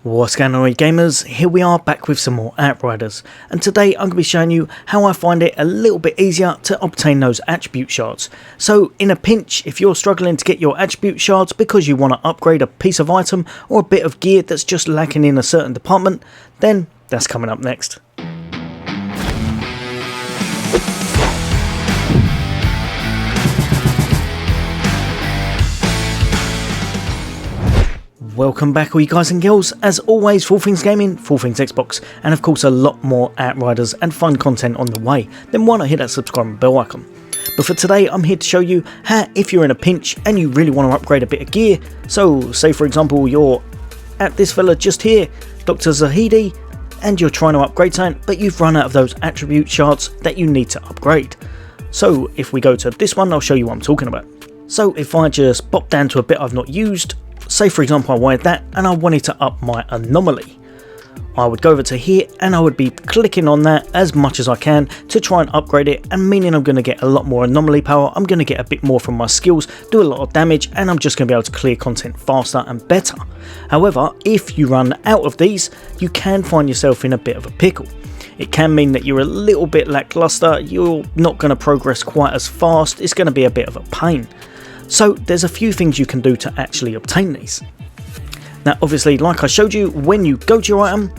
What's going on, gamers? Here we are back with some more Outriders, and today I'm going to be showing you how I find it a little bit easier to obtain those attribute shards. So in a pinch, if you're struggling to get your attribute shards because you want to upgrade a piece of item or a bit of gear that's just lacking in a certain department, then that's coming up next. Welcome back, all you guys and girls. As always, Full Things Gaming, Full Things Xbox, and of course a lot more Outriders and fun content on the way. Then why not hit that subscribe and bell icon? But for today, I'm here to show you how, if you're in a pinch and you really want to upgrade a bit of gear, so say for example you're at this fella just here, Dr. Zahidi, and you're trying to upgrade something, but you've run out of those attribute shards that you need to upgrade. So if we go to this one, I'll show you what I'm talking about. So if I just pop down to a bit I've not used, say for example I wanted that and I wanted to up my anomaly, I would go over to here and I would be clicking on that as much as I can to try and upgrade it, and meaning I'm going to get a lot more anomaly power, I'm going to get a bit more from my skills, do a lot of damage, and I'm just going to be able to clear content faster and better. However, if you run out of these, you can find yourself in a bit of a pickle. It can mean that you're a little bit lackluster, you're not going to progress quite as fast, it's going to be a bit of a pain. So there's a few things you can do to actually obtain these. Now obviously, like I showed you, when you go to your item,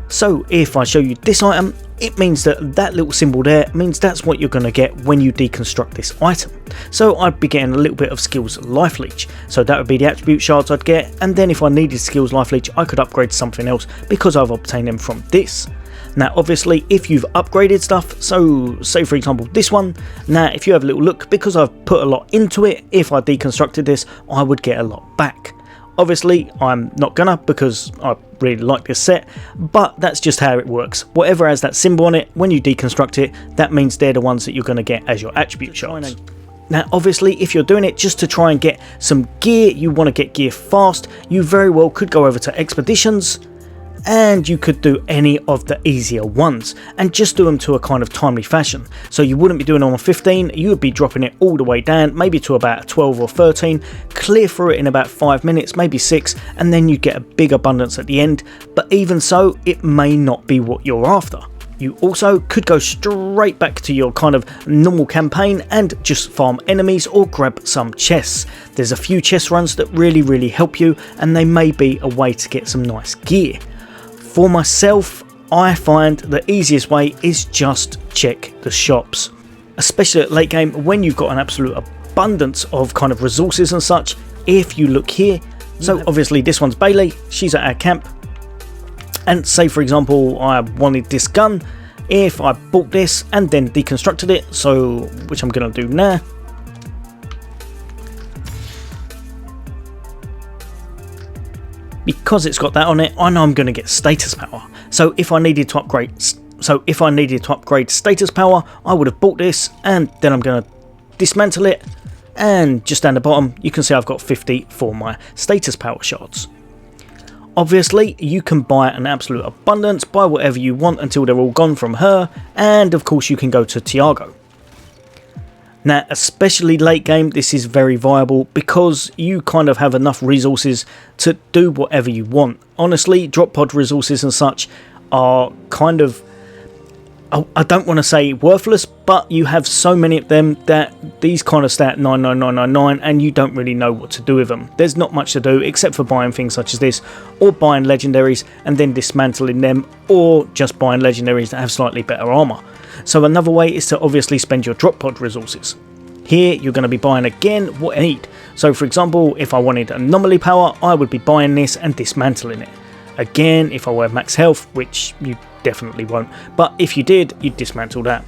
so if I show you this item, it means that that little symbol there means that's what you're going to get when you deconstruct this item. So I'd be getting a little bit of skills life leech, so that would be the attribute shards I'd get, and then if I needed skills life leech I could upgrade something else because I've obtained them from this. Now obviously if you've upgraded stuff, so say for example this one, now if you have a little look, because I've put a lot into it, if I deconstructed this I would get a lot back. Obviously I'm not gonna, because I really like this set, but that's just how it works. Whatever has that symbol on it, when you deconstruct it, that means they're the ones that you're going to get as your attribute shards. Now obviously if you're doing it just to try and get some gear, you want to get gear fast, you very well could go over to expeditions, and you could do any of the easier ones and just do them to a kind of timely fashion. So you wouldn't be doing them on 15, you would be dropping it all the way down, maybe to about 12 or 13, clear through it in about 5 minutes, maybe 6, and then you get a big abundance at the end. But even so, it may not be what you're after. You also could go straight back to your kind of normal campaign and just farm enemies or grab some chests. There's a few chest runs that really help you, and they may be a way to get some nice gear. For myself, I find the easiest way is just check the shops, especially at late game when you've got an absolute abundance of kind of resources and such. If you look here, so obviously this one's Bailey, she's at our camp, and say for example I wanted this gun, if I bought this and then deconstructed it, so which I'm going to do now, because it's got that on it, I know I'm going to get status power. So if I needed to upgrade, status power, I would have bought this, and then I'm going to dismantle it, and just down the bottom you can see I've got 50 for my status power shards. Obviously you can buy an absolute abundance, buy whatever you want until they're all gone from her, and of course you can go to Tiago. Now especially late game this is very viable because you kind of have enough resources to do whatever you want. Honestly, drop pod resources and such are kind of, I don't want to say worthless, but you have so many of them that these kind of stay at 99999 and you don't really know what to do with them. There's not much to do except for buying things such as this, or buying legendaries and then dismantling them, or just buying legendaries that have slightly better armor. So another way is to obviously spend your drop pod resources. Here you're going to be buying again what I need. So for example, if I wanted anomaly power, I would be buying this and dismantling it. Again, if I were max health, which you definitely won't, but if you did, you'd dismantle that.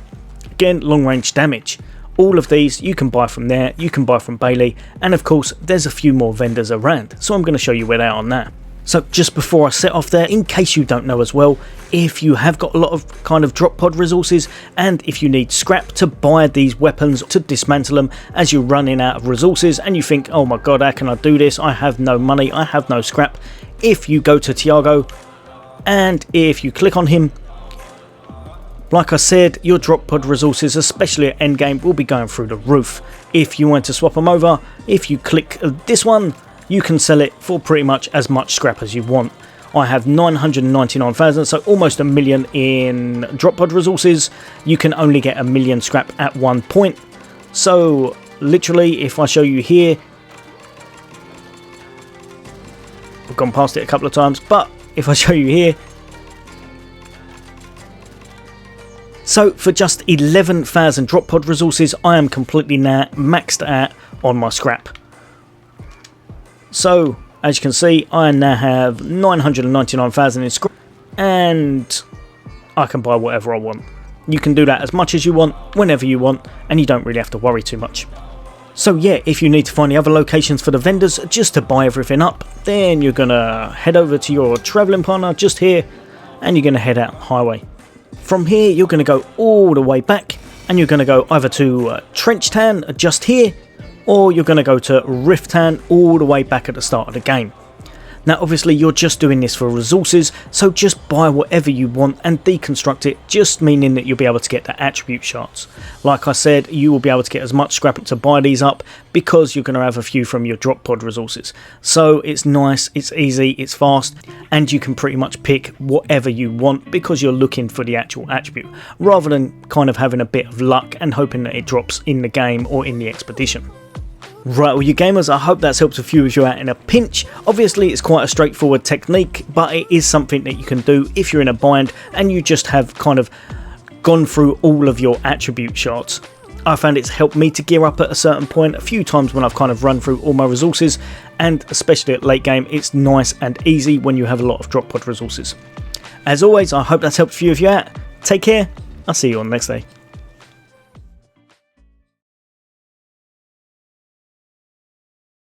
Again, long range damage. All of these you can buy from there, you can buy from Bailey, and of course there's a few more vendors around, so I'm going to show you where they are on that. So just before I set off there, in case you don't know as well, if you have got a lot of kind of drop pod resources, and if you need scrap to buy these weapons to dismantle them as you're running out of resources and you think, oh my god, how can I do this, I have no money, I have no scrap. If you go to Tiago and if you click on him, like I said, your drop pod resources, especially at endgame, will be going through the roof. If you want to swap them over, if you click this one, you can sell it for pretty much as much scrap as you want. I have 999,000, so almost a million in drop pod resources. You can only get a million scrap at one point. So literally, if I show you here, I've gone past it a couple of times, but if I show you here, so for just 11,000 drop pod resources, I am completely now maxed out on my scrap. So as you can see, I now have 999,000 in scrap, and I can buy whatever I want. You can do that as much as you want, whenever you want, and you don't really have to worry too much. So yeah, if you need to find the other locations for the vendors just to buy everything up, then you're going to head over to your travelling partner just here, and you're going to head out highway. From here, you're going to go all the way back, and you're going to go either to Trench Town just here, or you're going to go to Rift Town all the way back at the start of the game. Now obviously you're just doing this for resources, so just buy whatever you want and deconstruct it, just meaning that you'll be able to get the attribute shards. Like I said, you will be able to get as much scrap to buy these up because you're going to have a few from your drop pod resources. So it's nice, it's easy, it's fast, and you can pretty much pick whatever you want because you're looking for the actual attribute, rather than kind of having a bit of luck and hoping that it drops in the game or in the expedition. Right, well you gamers, I hope that's helped a few of you out in a pinch. Obviously it's quite a straightforward technique, but it is something that you can do if you're in a bind and you just have kind of gone through all of your attribute shards. I found it's helped me to gear up at a certain point a few times when I've kind of run through all my resources, and especially at late game it's nice and easy when you have a lot of drop pod resources. As always, I hope that's helped a few of you out. Take care, I'll see you on the next day.